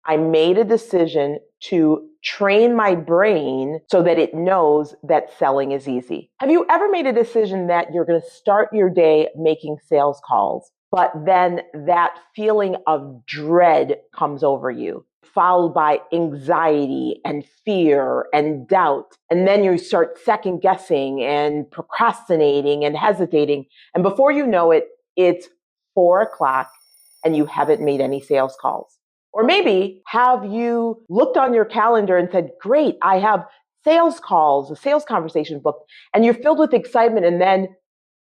I made a decision to train my brain so that it knows that selling is easy. Have you ever made a decision that you're going to start your day making sales calls, but then that feeling of dread comes over you, followed by anxiety and fear and doubt? And then you start second guessing and procrastinating and hesitating. And before you know it, it's 4 o'clock and you haven't made any sales calls. Or maybe have you looked on your calendar and said, great, I have sales calls, a sales conversation booked, and you're filled with excitement, and then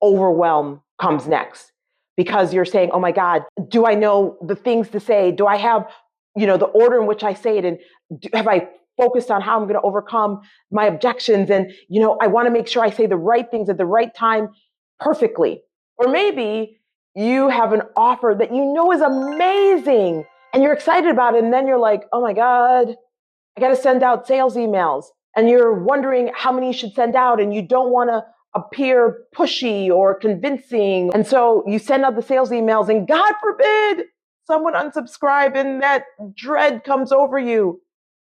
overwhelm comes next because you're saying, oh my God, do I know the things to say? Do I have, the order in which I say it? And have I focused on how I'm going to overcome my objections? And, I want to make sure I say the right things at the right time perfectly. Or maybe you have an offer that you know is amazing and you're excited about it. And then you're like, oh my God, I got to send out sales emails. And you're wondering how many you should send out. And you don't want to appear pushy or convincing. And so you send out the sales emails and God forbid someone unsubscribe and that dread comes over you.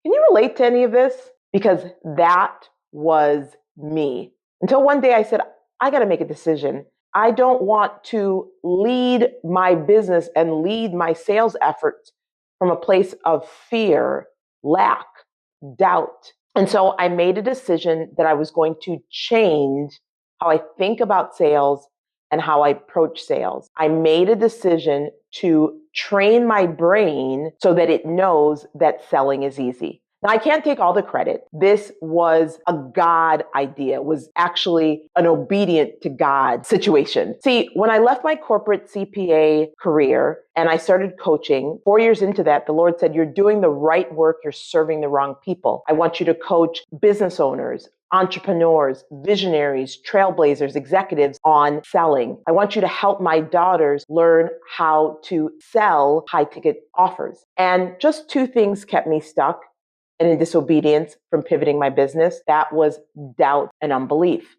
Can you relate to any of this? Because that was me. Until one day I said, I got to make a decision. I don't want to lead my business and lead my sales efforts from a place of fear, lack, doubt. And so I made a decision that I was going to change how I think about sales and how I approach sales. I made a decision to train my brain so that it knows that selling is easy. Now, I can't take all the credit. This was a God idea. It was actually an obedient to God situation. See, when I left my corporate CPA career and I started coaching, 4 years into that, the Lord said, you're doing the right work. You're serving the wrong people. I want you to coach business owners, entrepreneurs, visionaries, trailblazers, executives on selling. I want you to help my daughters learn how to sell high ticket offers. And just two things kept me stuck and in disobedience from pivoting my business. That was doubt and unbelief.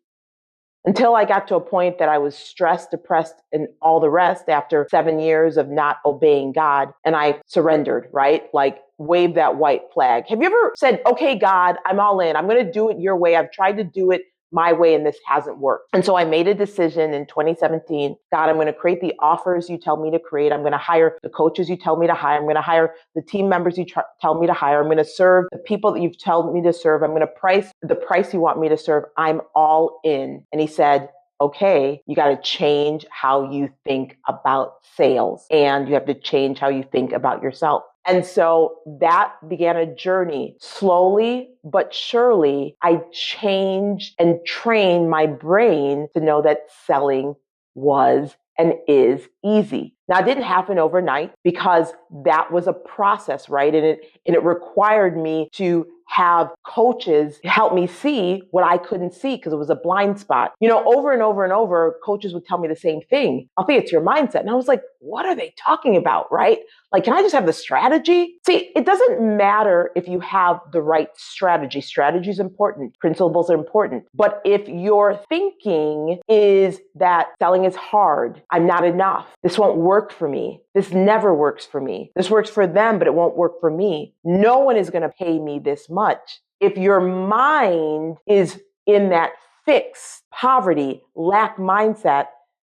Until I got to a point that I was stressed, depressed, and all the rest after 7 years of not obeying God. And I surrendered, right? Like wave that white flag. Have you ever said, okay, God, I'm all in. I'm going to do it your way. I've tried to do it my way and this hasn't worked. And so I made a decision in 2017, God, I'm going to create the offers you tell me to create. I'm going to hire the coaches you tell me to hire. I'm going to hire the team members you tell me to hire. I'm going to serve the people that you've told me to serve. I'm going to price the price you want me to serve. I'm all in. And he said, okay, you got to change how you think about sales and you have to change how you think about yourself. And so that began a journey. Slowly but surely, I changed and trained my brain to know that selling was and is easy. Now, it didn't happen overnight because that was a process, right? And it required me to have coaches help me see what I couldn't see because it was a blind spot. Over and over and over, coaches would tell me the same thing. Althea, it's your mindset. And I was like, what are they talking about, right? Like, can I just have the strategy? See, it doesn't matter if you have the right strategy. Strategy is important. Principles are important. But if your thinking is that selling is hard, I'm not enough, this won't work for me, this never works for me, this works for them, but it won't work for me, no one is going to pay me this much. If your mind is in that fixed poverty, lack mindset,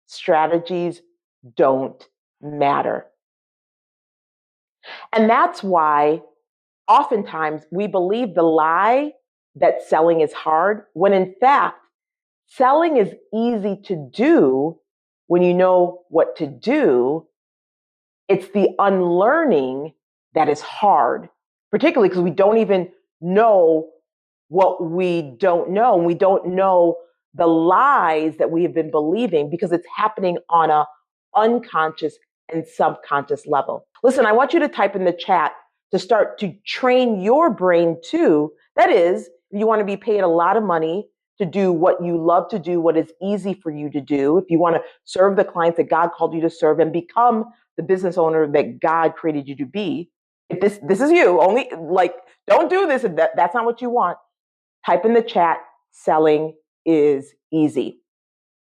strategies don't matter. And that's why oftentimes we believe the lie that selling is hard, when in fact, selling is easy to do when you know what to do. It's the unlearning that is hard, particularly because we don't even know what we don't know. And we don't know the lies that we have been believing because it's happening on an unconscious and subconscious level. Listen, I want you to type in the chat to start to train your brain too. That is, if you want to be paid a lot of money to do what you love to do, what is easy for you to do, if you want to serve the clients that God called you to serve and become the business owner that God created you to be. If this is you, only don't do this if that's not what you want. Type in the chat, selling is easy.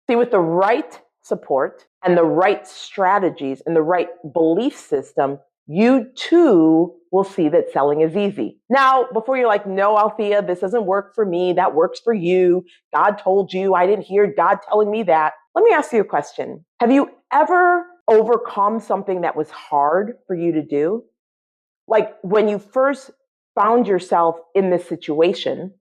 See, with the right support and the right strategies and the right belief system, you too will see that selling is easy. Now, before you're like, no, Althea, this doesn't work for me. That works for you. God told you. I didn't hear God telling me that. Let me ask you a question. Have you ever overcome something that was hard for you to do? Like when you first found yourself in this situation,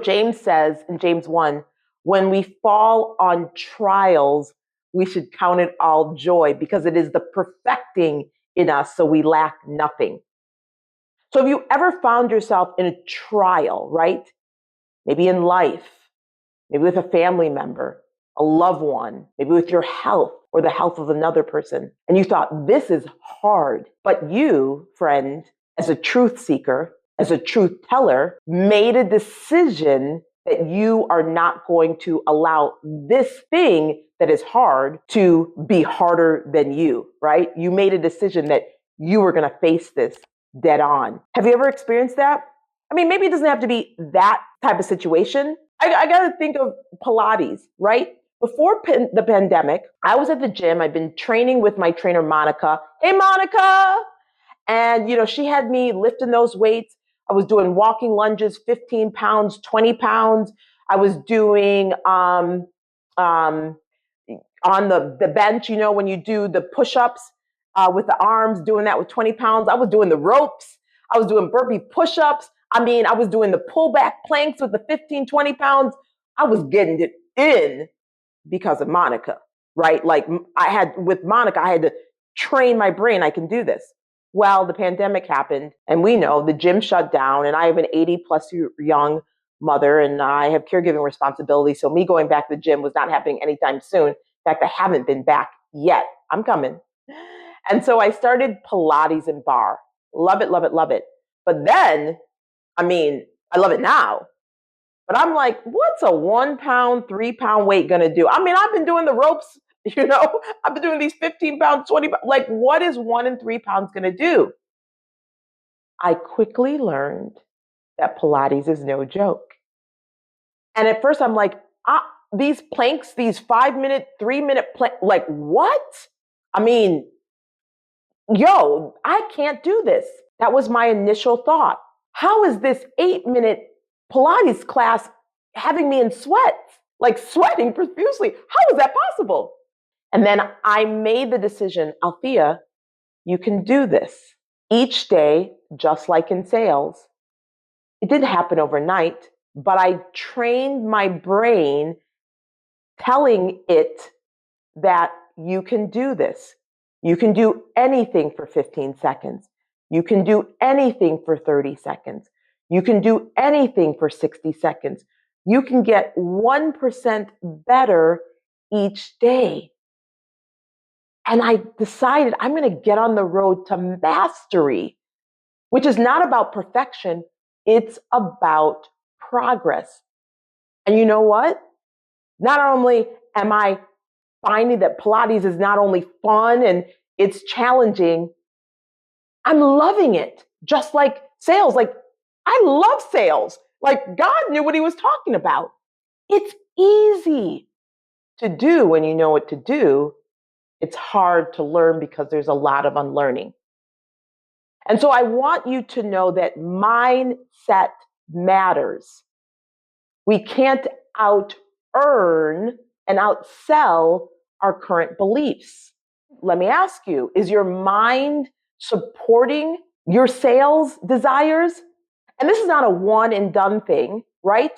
James says in James 1, when we fall on trials, we should count it all joy because it is the perfecting in us so we lack nothing. So have you ever found yourself in a trial, right? Maybe in life, maybe with a family member, a loved one, maybe with your health or the health of another person. And you thought, this is hard. But you, friend, as a truth seeker, as a truth teller, made a decision that you are not going to allow this thing that is hard to be harder than you, right? You made a decision that you were going to face this dead on. Have you ever experienced that? I mean, maybe it doesn't have to be that type of situation. I got to think of Pilates, right? Before the pandemic, I was at the gym. I've been training with my trainer, Monica. Hey, Monica. And, she had me lifting those weights. I was doing walking lunges, 15 pounds, 20 pounds. I was doing on the bench, when you do the push-ups with the arms, doing that with 20 pounds. I was doing the ropes. I was doing burpee push-ups. I was doing the pullback planks with the 15, 20 pounds. I was getting it in because of Monica, right? Like with Monica, I had to train my brain. I can do this. Well, the pandemic happened and we know the gym shut down and I have an 80 plus young mother and I have caregiving responsibility. So me going back to the gym was not happening anytime soon. In fact, I haven't been back yet. I'm coming. And so I started Pilates and bar. Love it, love it, love it. But then, I love it now. But I'm like, what's a 1 pound, 3 pound weight going to do? I've been doing the ropes, I've been doing these 15 pounds, 20 pounds. Like, what is 1 and 3 pounds going to do? I quickly learned that Pilates is no joke. And at first I'm like, these planks, these 5-minute, 3-minute planks, like what? I can't do this. That was my initial thought. How is this 8-minute Pilates class having me in sweats, like sweating profusely? How is that possible? And then I made the decision, Althea, you can do this. Each day, just like in sales, it didn't happen overnight, but I trained my brain telling it that you can do this. You can do anything for 15 seconds. You can do anything for 30 seconds. You can do anything for 60 seconds. You can get 1% better each day. And I decided I'm going to get on the road to mastery, which is not about perfection. It's about progress. And you know what? Not only am I finding that Pilates is not only fun and it's challenging, I'm loving it. Just like sales. Like, I love sales. Like, God knew what he was talking about. It's easy to do when you know what to do. It's hard to learn because there's a lot of unlearning. And so I want you to know that mindset matters. We can't out-earn and outsell our current beliefs. Let me ask you, is your mind supporting your sales desires? And this is not a one and done thing, right?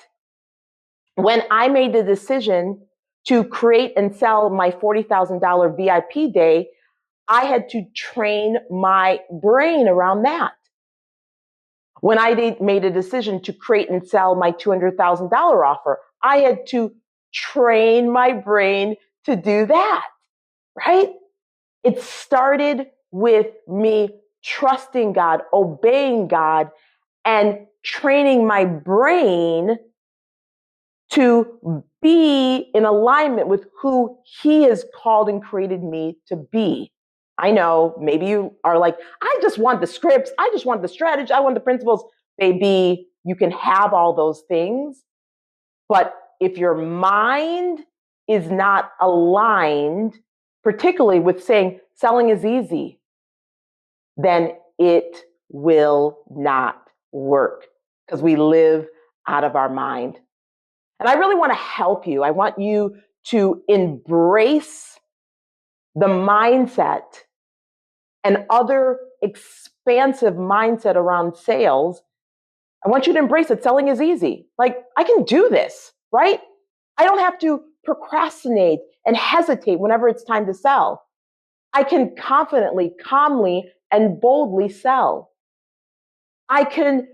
When I made the decision to create and sell my $40,000 VIP day, I had to train my brain around that. When I made a decision to create and sell my $200,000 offer, I had to train my brain to do that, right? It started with me trusting God, obeying God, and training my brain to be in alignment with who he has called and created me to be. I know maybe you are like, I just want the scripts. I just want the strategy. I want the principles. Baby, you can have all those things. But if your mind is not aligned, particularly with saying selling is easy, then it will not work because we live out of our mind. And I really want to help you. I want you to embrace the mindset and other expansive mindset around sales. I want you to embrace it. Selling is easy. Like, I can do this, right? I don't have to procrastinate and hesitate whenever it's time to sell. I can confidently, calmly, and boldly sell. I can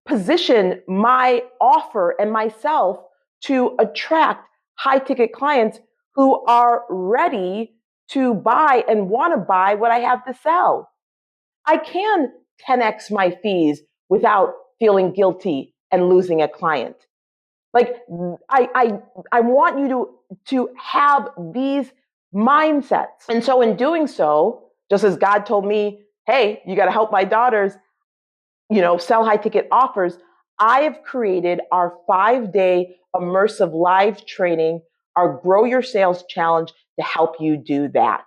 position my offer and myself to attract high ticket clients who are ready to buy and want to buy what I have to sell. I can 10x my fees without feeling guilty and losing a client. Like, I want you to have these mindsets. And so in doing so, just as God told me, hey, you got to help my daughters, sell high ticket offers, I have created our 5-day immersive live training, our Grow Your Sales Challenge, to help you do that.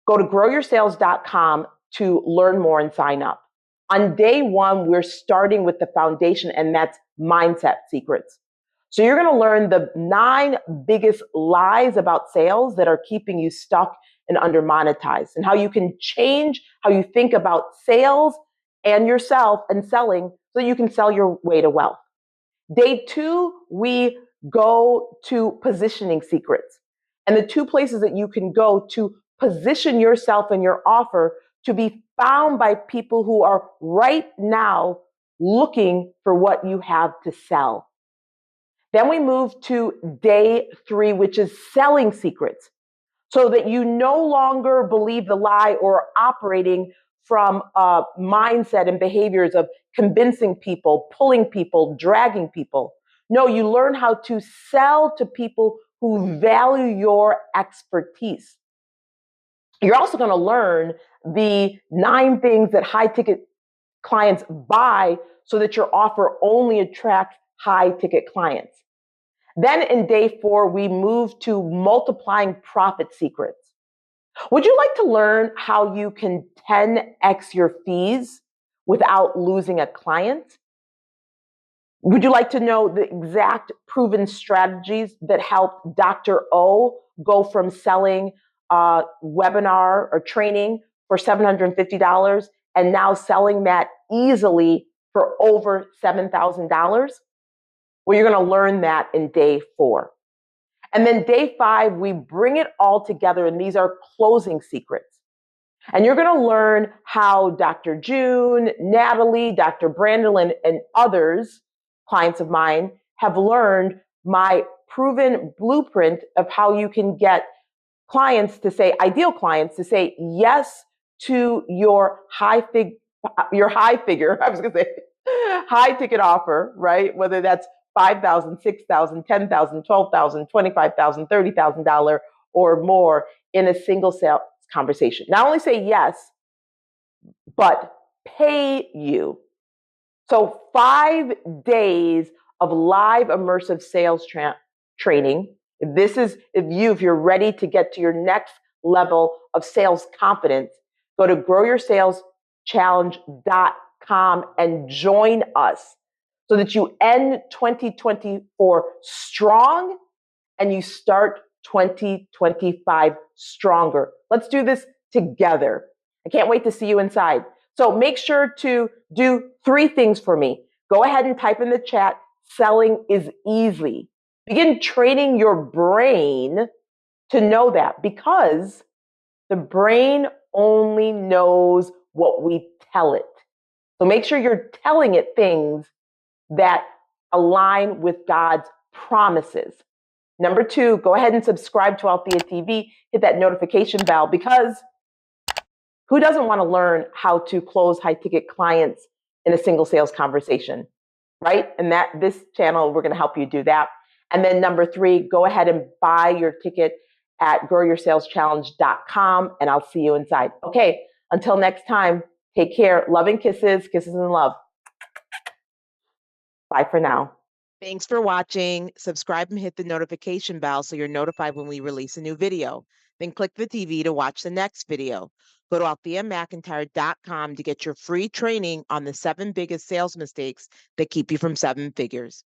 Go to growyoursales.com to learn more and sign up. On day one, we're starting with the foundation, and that's mindset secrets. So you're going to learn the 9 biggest lies about sales that are keeping you stuck and under monetized, and how you can change how you think about sales and yourself and selling so you can sell your way to wealth. Day 2, we go to positioning secrets, and the 2 places that you can go to position yourself and your offer to be found by people who are right now looking for what you have to sell. Then we move to day 3, which is selling secrets, so that you no longer believe the lie or operating from a mindset and behaviors of convincing people, pulling people, dragging people. No, you learn how to sell to people who value your expertise. You're also going to learn the 9 things that high ticket clients buy so that your offer only attracts high ticket clients. Then in day 4, we move to multiplying profit secrets. Would you like to learn how you can 10x your fees without losing a client? Would you like to know the exact proven strategies that helped Dr. O go from selling a webinar or training for $750 and now selling that easily for over $7,000? Well, you're going to learn that in day 4. And then day 5, we bring it all together, and these are closing secrets. And you're going to learn how Dr. June, Natalie, Dr. Brandolin, and others, clients of mine, have learned my proven blueprint of how you can get clients to say, ideal clients to say yes to your high figure, I was going to say high ticket offer, right? Whether that's $5,000, $6,000, $10,000, $12,000, $25,000, $30,000 or more in a single sales conversation. Not only say yes, but pay you. So 5 days of live immersive sales training. If you're ready to get to your next level of sales confidence, go to growyoursaleschallenge.com and join us so that you end 2024 strong and you start 2025 stronger. Let's do this together. I can't wait to see you inside. So make sure to do 3 things for me. Go ahead and type in the chat, selling is easy. Begin training your brain to know that, because the brain only knows what we tell it. So make sure you're telling it things that align with God's promises. Number 2, go ahead and subscribe to Althea TV. Hit that notification bell, because who doesn't want to learn how to close high ticket clients in a single sales conversation, right? And this channel, we're going to help you do that. And then number 3, go ahead and buy your ticket at growyoursaleschallenge.com, and I'll see you inside. Okay, until next time, take care. Love and kisses, kisses and love. Bye for now. Thanks for watching. Subscribe and hit the notification bell so you're notified when we release a new video. Then click the TV to watch the next video. Go to altheamcintyre.com to get your free training on the 7 biggest sales mistakes that keep you from 7 figures.